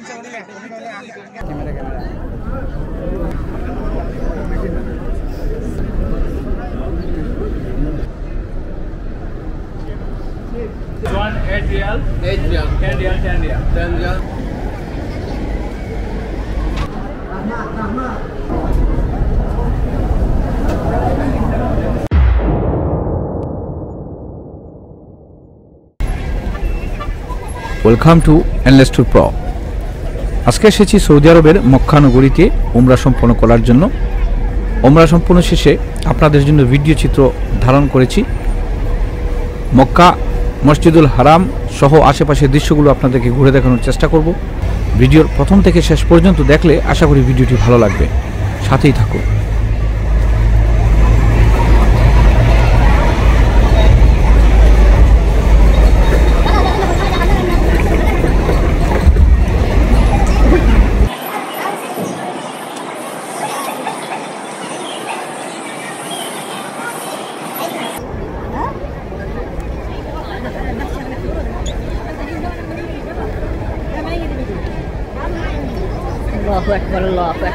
One 8 real. 8 real. 10 real. 10 real. 10 real. Welcome to endlesstourpro। আজকে এসেছি সৌদি আরবের মক্কা নগরীতে উমরা সম্পন্ন করার জন্য। উমরা সম্পন্ন শেষে আপনাদের জন্য ভিডিও চিত্র ধারণ করেছি। মক্কা মসজিদুল হারাম সহ আশেপাশের দৃশ্যগুলো আপনাদেরকে ঘুরে দেখানোর চেষ্টা করব। ভিডিওর প্রথম থেকে শেষ পর্যন্ত দেখলে আশা করি ভিডিওটি ভালো লাগবে, সাথেই থাকুন। الله أكبر الله أكبر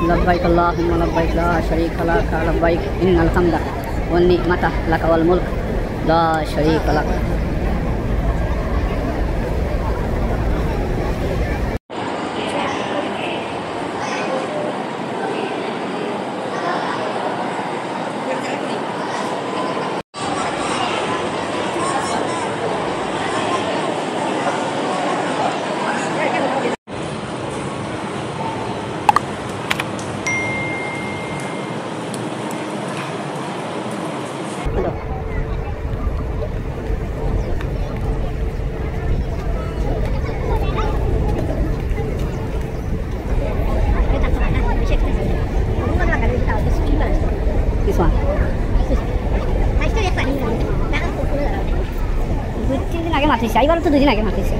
لبيك اللهم لبيك لا شريك لك لبيك إن الحمد والنعمة لك والملك لا شريك لك This one. দুদিন আগে মারতেছি, এইবার তো দুদিন আগে মারতেছি।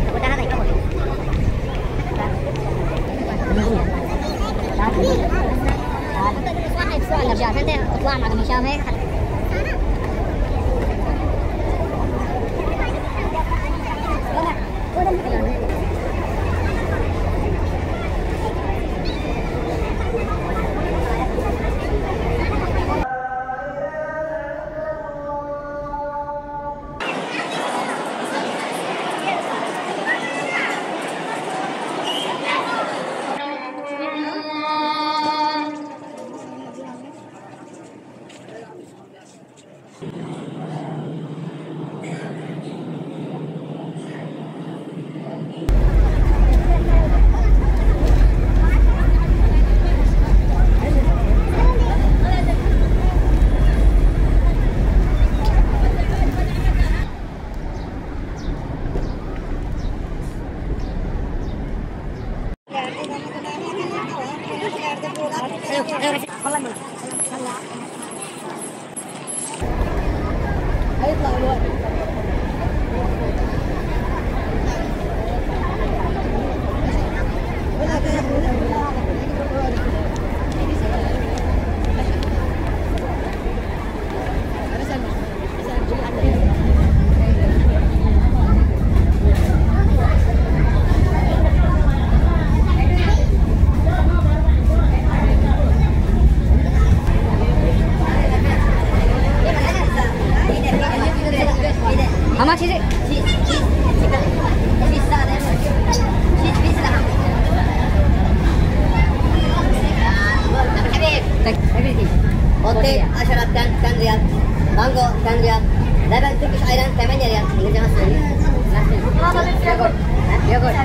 How much is it? Everything. Hotel 10 riyal. Mango 10 riyal. Leban Turkish ayran 8 riyal. İngilizce nasıl söyleyeyim? Yogurt.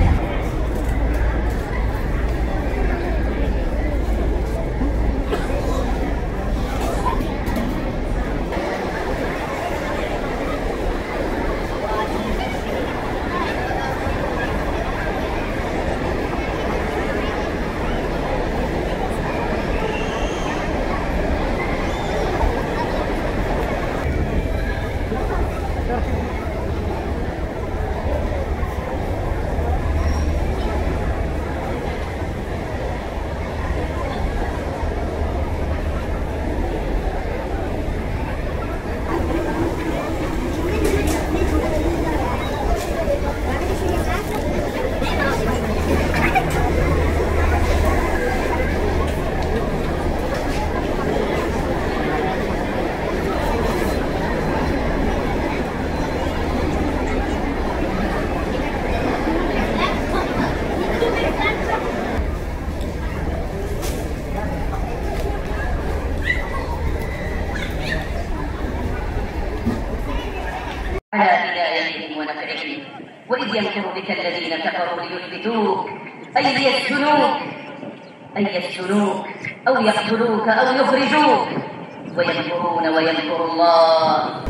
على هدايتهم ونفعهم. وإذ يمكر بك الذين كفروا ليثبتوك أي يسجنوك أو يقتلوك أو يخرجوك ويمكرون ويمكر الله